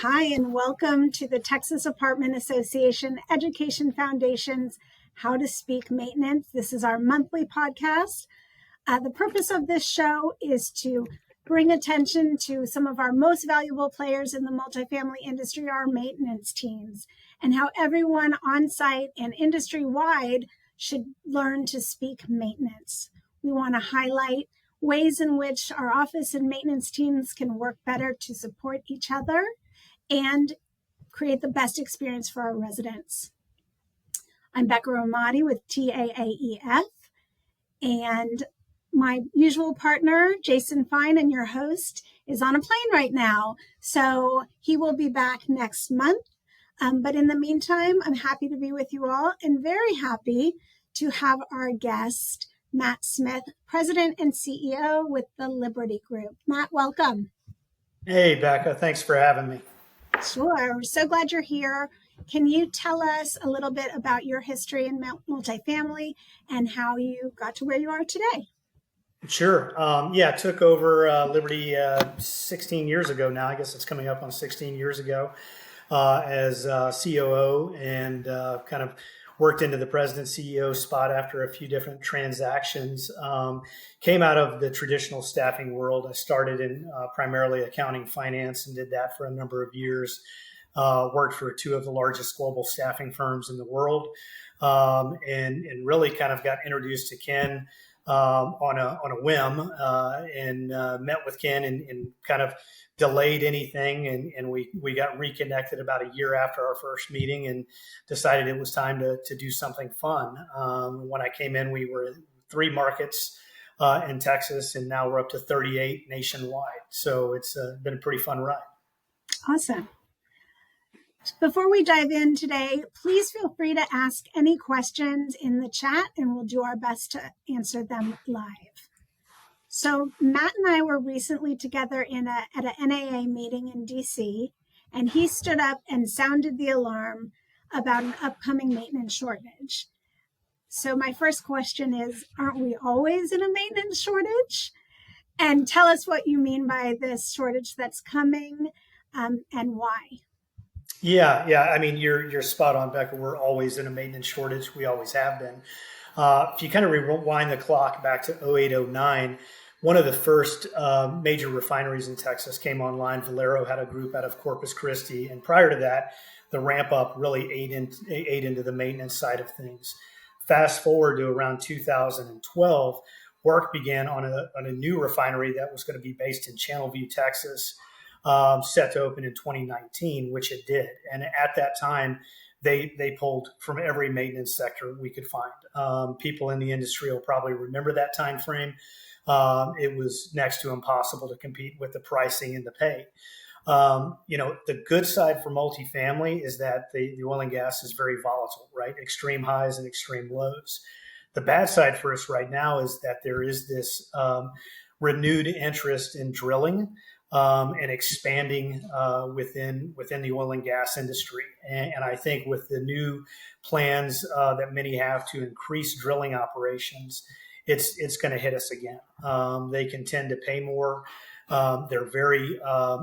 Hi, and welcome to the Texas Apartment Association Education Foundation's How to Speak Maintenance. This is our monthly podcast. The purpose of this show is to bring attention to some of our most valuable players in the multifamily industry, our maintenance teams, and how everyone on site and industry-wide should learn to speak maintenance. We want to highlight ways in which our office and maintenance teams can work better to support each other and create the best experience for our residents. I'm Becca Ramati with TAAEF, and my usual partner, Jason Fein, and your host, is on a plane right now. So he will be back next month. But in the meantime, I'm happy to be with you all and very happy to have our guest, Matt Smith, President and CEO with the Liberty Group. Matt, welcome. Hey, Becca. Thanks for having me. Sure. We're so glad you're here. Can you tell us a little bit about your history in multifamily and how you got to where you are today? Sure. I took over Liberty 16 years ago now. I guess it's coming up on 16 years ago as COO and kind of worked into the president CEO spot after a few different transactions. Came out of the traditional staffing world. I started in primarily accounting, finance, and did that for a number of years. Worked for two of the largest global staffing firms in the world, and really kind of got introduced to Ken on a whim, and met with Ken and kind of delayed anything, and we got reconnected about a year after our first meeting and decided it was time to do something fun. When I came in, we were 3 markets in Texas, and now we're up to 38 nationwide. So it's been a pretty fun ride. Awesome. Before we dive in today, please feel free to ask any questions in the chat, and we'll do our best to answer them live. So Matt and I were recently together at an NAA meeting in DC, and he stood up and sounded the alarm about an upcoming maintenance shortage. So my first question is, aren't we always in a maintenance shortage? And tell us what you mean by this shortage that's coming, and why. Yeah. I mean, you're spot on, Becca. We're always in a maintenance shortage. We always have been. If you kind of rewind the clock back to 08, 09, one of the first major refineries in Texas came online. Valero had a group out of Corpus Christi. And prior to that, the ramp up really ate into the maintenance side of things. Fast forward to around 2012, work began on a new refinery that was going to be based in Channelview, Texas, set to open in 2019, which it did. And at that time, they pulled from every maintenance sector we could find. People in the industry will probably remember that time frame. It was next to impossible to compete with the pricing and the pay. The good side for multifamily is that the oil and gas is very volatile, right? Extreme highs and extreme lows. The bad side for us right now is that there is this renewed interest in drilling and expanding within the oil and gas industry. And I think with the new plans that many have to increase drilling operations, it's going to hit us again. They can tend to pay more. They're very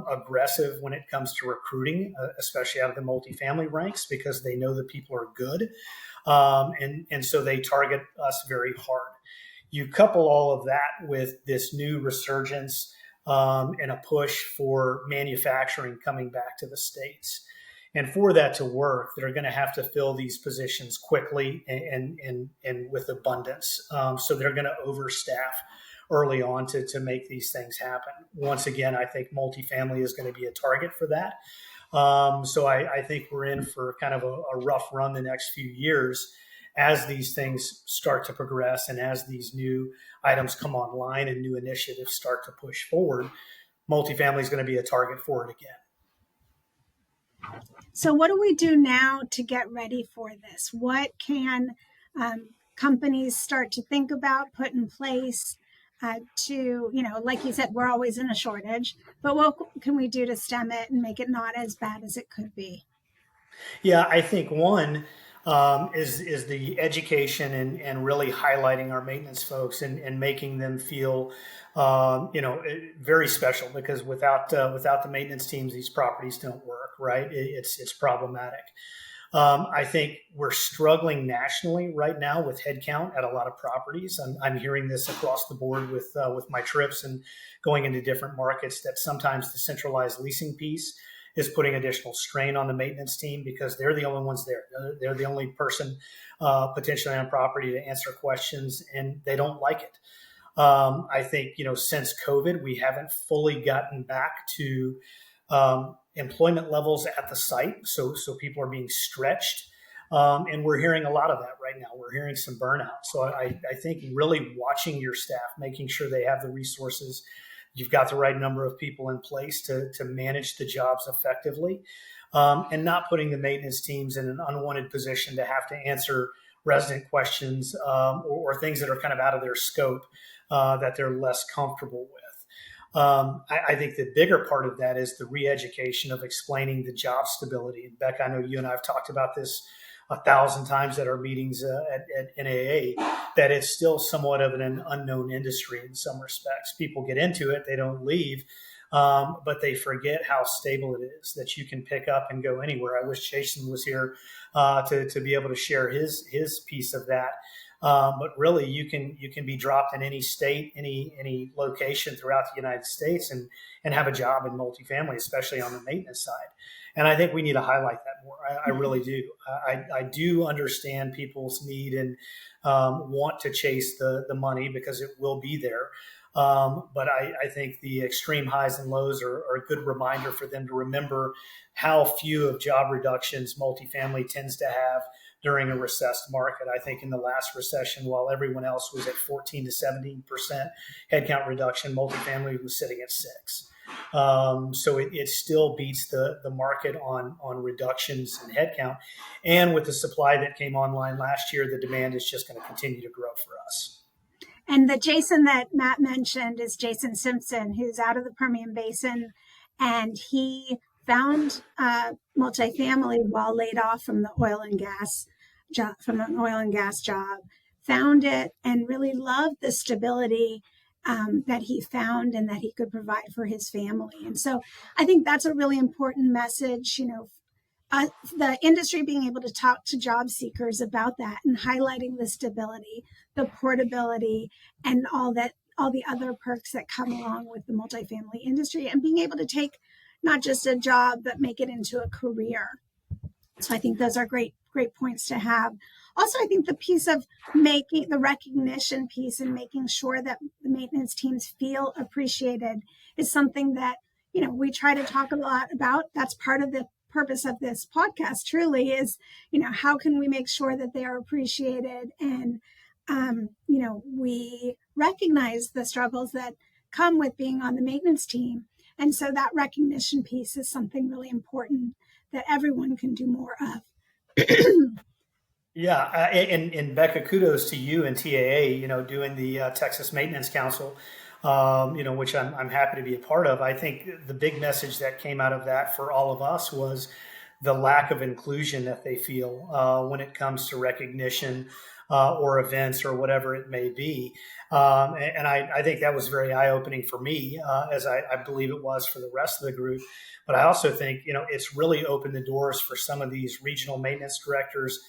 aggressive when it comes to recruiting, especially out of the multifamily ranks, because they know that people are good. And so they target us very hard. You couple all of that with this new resurgence and a push for manufacturing coming back to the States. And for that to work, they're going to have to fill these positions quickly and with abundance. So they're going to overstaff early on to make these things happen. Once again, I think multifamily is going to be a target for that. So I think we're in for kind of a rough run the next few years as these things start to progress and as these new items come online and new initiatives start to push forward. Multifamily is going to be a target for it again. So what do we do now to get ready for this? What can companies start to think about, put in place to, like you said, we're always in a shortage, but what can we do to stem it and make it not as bad as it could be? Yeah, I think one is the education and really highlighting our maintenance folks and making them feel very special, because without the maintenance teams, these properties don't work. right? It's problematic. I think we're struggling nationally right now with headcount at a lot of properties. I'm hearing this across the board with my trips and going into different markets, that sometimes the centralized leasing piece is putting additional strain on the maintenance team because they're the only ones there. They're the only person potentially on property to answer questions, and they don't like it. I think, since COVID, we haven't fully gotten back to employment levels at the site. So people are being stretched. And we're hearing a lot of that right now. We're hearing some burnout. So I think really watching your staff, making sure they have the resources, you've got the right number of people in place to manage the jobs effectively, and not putting the maintenance teams in an unwanted position to have to answer resident questions, or things that are kind of out of their scope, that they're less comfortable with. I think the bigger part of that is the re-education of explaining the job stability. And Becca, I know you and I have talked about this 1,000 times at our meetings at NAA, that it's still somewhat of an unknown industry in some respects. People get into it, they don't leave, but they forget how stable it is, that you can pick up and go anywhere. I wish Jason was here to be able to share his piece of that. But really, you can be dropped in any state, any location throughout the United States, and have a job in multifamily, especially on the maintenance side. And I think we need to highlight that more. I really do. I do understand people's need and want to chase the money because it will be there. But I think the extreme highs and lows are a good reminder for them to remember how few of job reductions multifamily tends to have during a recessed market. I think in the last recession, while everyone else was at 14 to 17% headcount reduction, multifamily was sitting at 6%. So it still beats the market on reductions in headcount. And with the supply that came online last year, the demand is just going to continue to grow for us. And the Jason that Matt mentioned is Jason Simpson, who's out of the Permian Basin, and he found multifamily while laid off from the oil and gas job, found it and really loved the stability that he found and that he could provide for his family. And so I think that's a really important message, the industry being able to talk to job seekers about that and highlighting the stability, the portability, and all the other perks that come along with the multifamily industry, and being able to take not just a job, but make it into a career. So I think those are great points to have. Also, I think the piece of making the recognition piece and making sure that the maintenance teams feel appreciated is something that, we try to talk a lot about. That's part of the purpose of this podcast truly is, how can we make sure that they are appreciated, and, we recognize the struggles that come with being on the maintenance team. And so that recognition piece is something really important that everyone can do more of. Yeah, and Becca, kudos to you and TAA, doing the Texas Maintenance Council, which I'm happy to be a part of. I think the big message that came out of that for all of us was the lack of inclusion that they feel when it comes to recognition or events or whatever it may be. And I think that was very eye-opening for me, as I believe it was for the rest of the group. But I also think, it's really opened the doors for some of these regional maintenance directors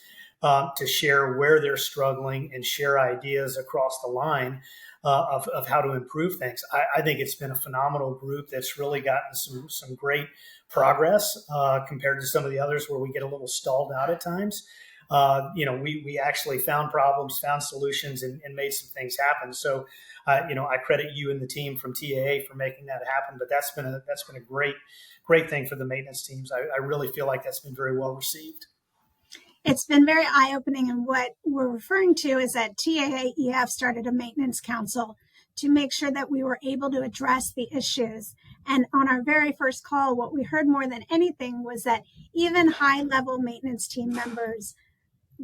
to share where they're struggling and share ideas across the line of how to improve things. I think it's been a phenomenal group that's really gotten some great progress compared to some of the others where we get a little stalled out at times. We actually found problems, found solutions, and made some things happen. So, I credit you and the team from TAA for making that happen. But that's been a great thing for the maintenance teams. I really feel like that's been very well received. It's been very eye-opening, and what we're referring to is that TAAEF started a maintenance council to make sure that we were able to address the issues. And on our very first call, what we heard more than anything was that even high-level maintenance team members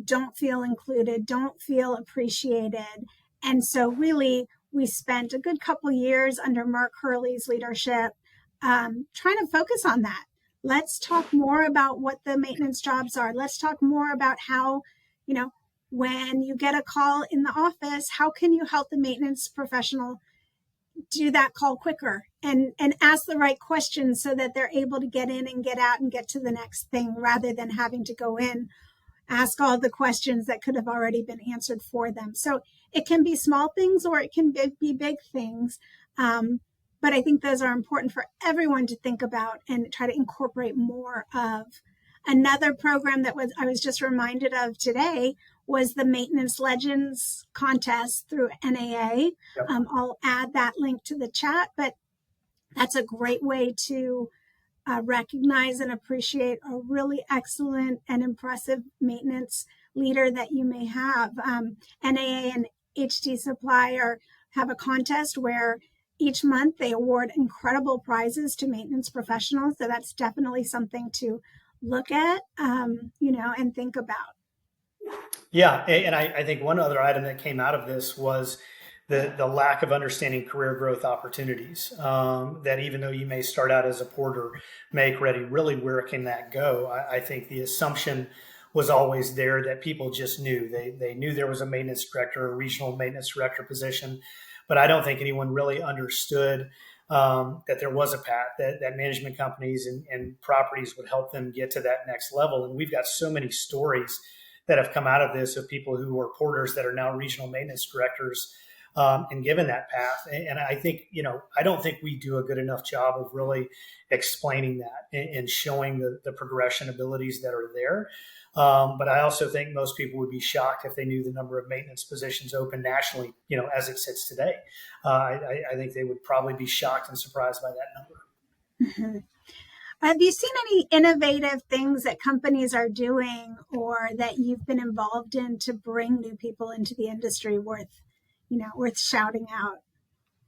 don't feel included, don't feel appreciated. And so really, we spent a good couple years under Mark Hurley's leadership trying to focus on that. Let's talk more about what the maintenance jobs are. Let's talk more about how, when you get a call in the office, how can you help the maintenance professional do that call quicker and ask the right questions so that they're able to get in and get out and get to the next thing rather than having to go in, ask all the questions that could have already been answered for them. So it can be small things or it can be big things. But I think those are important for everyone to think about and try to incorporate more of. Another program that I was just reminded of today was the Maintenance Legends contest through NAA. Yep. I'll add that link to the chat, but that's a great way to recognize and appreciate a really excellent and impressive maintenance leader that you may have. NAA and HD Supply have a contest where each month they award incredible prizes to maintenance professionals. So that's definitely something to look at, and think about. Yeah, and I think one other item that came out of this was the lack of understanding career growth opportunities. That even though you may start out as a porter, make ready, really where can that go? I think the assumption was always there that people just knew. They knew there was a maintenance director, a regional maintenance director position, but I don't think anyone really understood that there was a path, that management companies and properties would help them get to that next level. And we've got so many stories that have come out of this of people who were porters that are now regional maintenance directors and given that path. And I think, I don't think we do a good enough job of really explaining that and showing the progression abilities that are there. But I also think most people would be shocked if they knew the number of maintenance positions open nationally, as it sits today. I think they would probably be shocked and surprised by that number. Mm-hmm. Have you seen any innovative things that companies are doing or that you've been involved in to bring new people into the industry worth shouting out?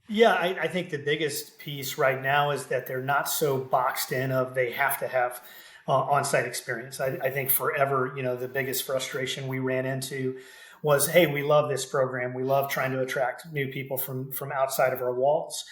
Yeah, I think the biggest piece right now is that they're not so boxed in of they have to have on-site experience. I think forever, the biggest frustration we ran into was, hey, we love this program. We love trying to attract new people from outside of our walls.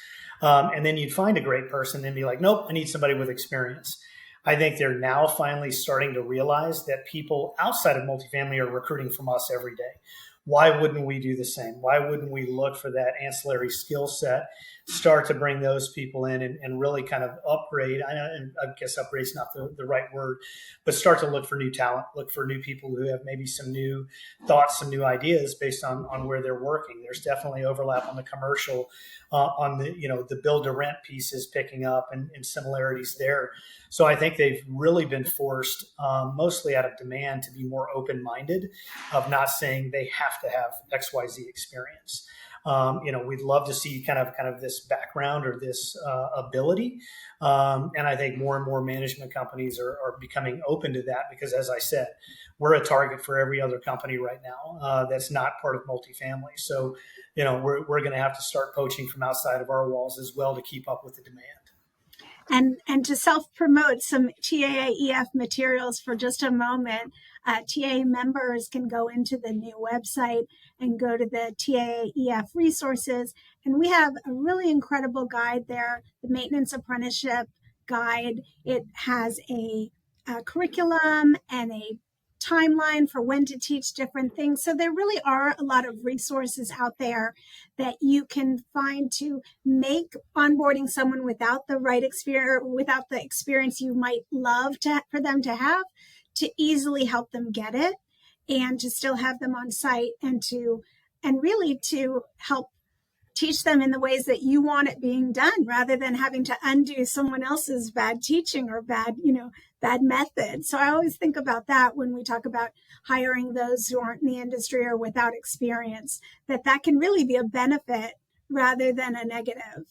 And then you'd find a great person and be like, nope, I need somebody with experience. I think they're now finally starting to realize that people outside of multifamily are recruiting from us every day. Why wouldn't we do the same? Why wouldn't we look for that ancillary skill set, start to bring those people in and really kind of upgrade? I guess upgrade is not the right word, but start to look for new talent, look for new people who have maybe some new thoughts, some new ideas based on where they're working. There's definitely overlap on the commercial, on the build to rent pieces picking up and similarities there. So I think they've really been forced, mostly out of demand, to be more open-minded, of not saying they have to have XYZ experience. We'd love to see kind of this background or this ability. And I think more and more management companies are becoming open to that because, as I said, we're a target for every other company right now that's not part of multifamily. So, we're going to have to start poaching from outside of our walls as well to keep up with the demand. And to self-promote some TAAEF materials for just a moment, TAA members can go into the new website and go to the TAAEF resources. And we have a really incredible guide there, the Maintenance Apprenticeship Guide. It has a curriculum and a timeline for when to teach different things. So there really are a lot of resources out there that you can find to make onboarding someone without the right experience, without the experience you might love for them to have, to easily help them get it and to still have them on site and really to help teach them in the ways that you want it being done rather than having to undo someone else's bad teaching or bad method. So I always think about that when we talk about hiring those who aren't in the industry or without experience, that can really be a benefit rather than a negative.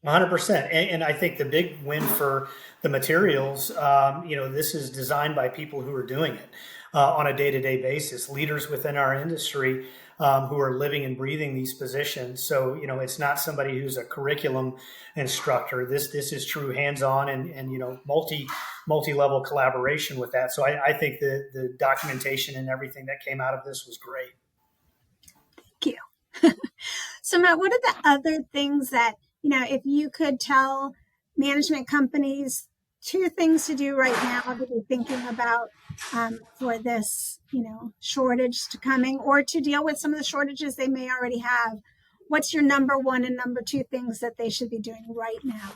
100%. And I think the big win for the materials, this is designed by people who are doing it on a day-to-day basis, leaders within our industry who are living and breathing these positions. So, it's not somebody who's a curriculum instructor. This is true hands-on and multi-level collaboration with that. So I think the documentation and everything that came out of this was great. Thank you. So Matt, what are the other things that, if you could tell management companies 2 things to do right now to be thinking about for this, shortage to coming or to deal with some of the shortages they may already have, what's your number one and number two things that they should be doing right now?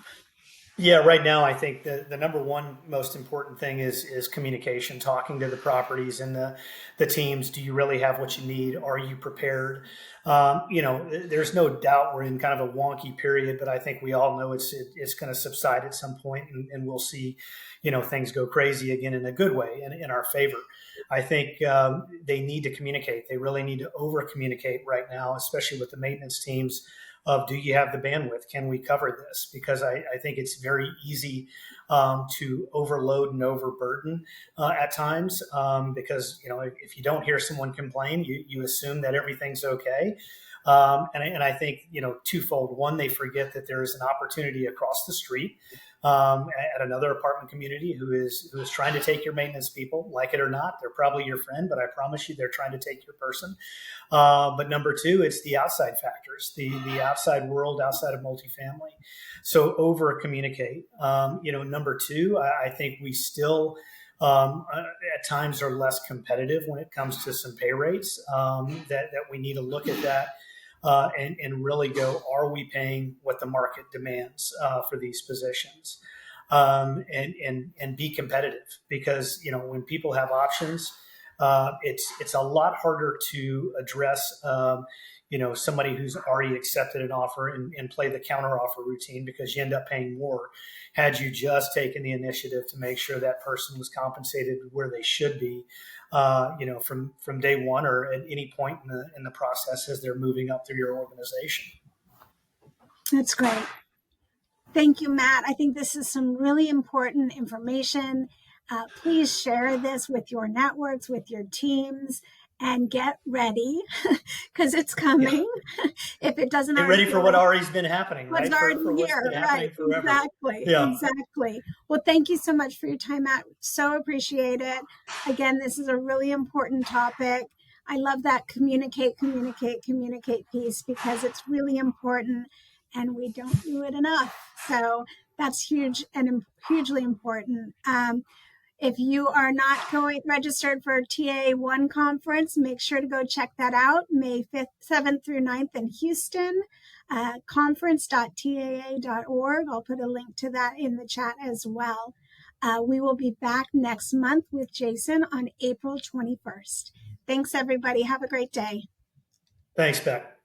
Yeah, right now I think the number one most important thing is communication, talking to the properties and the teams. Do you really have what you need? Are you prepared? There's no doubt we're in kind of a wonky period, but I think we all know it's going to subside at some point, and we'll see, things go crazy again in a good way and in our favor. I think they need to communicate. They really need to over communicate right now, especially with the maintenance teams of, do you have the bandwidth? Can we cover this? Because I think it's very easy to overload and overburden at times, because if you don't hear someone complain, you assume that everything's okay. And I think twofold. One, they forget that there is an opportunity across the street at another apartment community who is trying to take your maintenance people. Like it or not, they're probably your friend, but I promise you they're trying to take your person. But number two, it's the outside factors, the outside world, outside of multifamily. So over communicate. Number two, I think we still at times are less competitive when it comes to some pay rates, that we need to look at that. And really go, are we paying what the market demands for these positions? And be competitive, because when people have options, it's a lot harder to address somebody who's already accepted an offer and play the counter offer routine, because you end up paying more had you just taken the initiative to make sure that person was compensated where they should be, from day one or at any point in the process as they're moving up through your organization. That's great. Thank you, Matt. I think this is some really important information. Please share this with your networks, with your teams, and get ready because it's coming. Yeah. If it doesn't, get ready for what alre's been happening, right? What's already for what's here, been happening right? forever. Exactly. Yeah. Exactly. Well, thank you so much for your time, Matt. So appreciate it. Again, this is a really important topic. I love that communicate piece, because it's really important and we don't do it enough. So that's huge and hugely important. If you are not registered for TAAE1 conference, make sure to go check that out. May 5th, 7th through 9th in Houston, conference.taa.org. I'll put a link to that in the chat as well. We will be back next month with Jason on April 21st. Thanks, everybody. Have a great day. Thanks, Beck.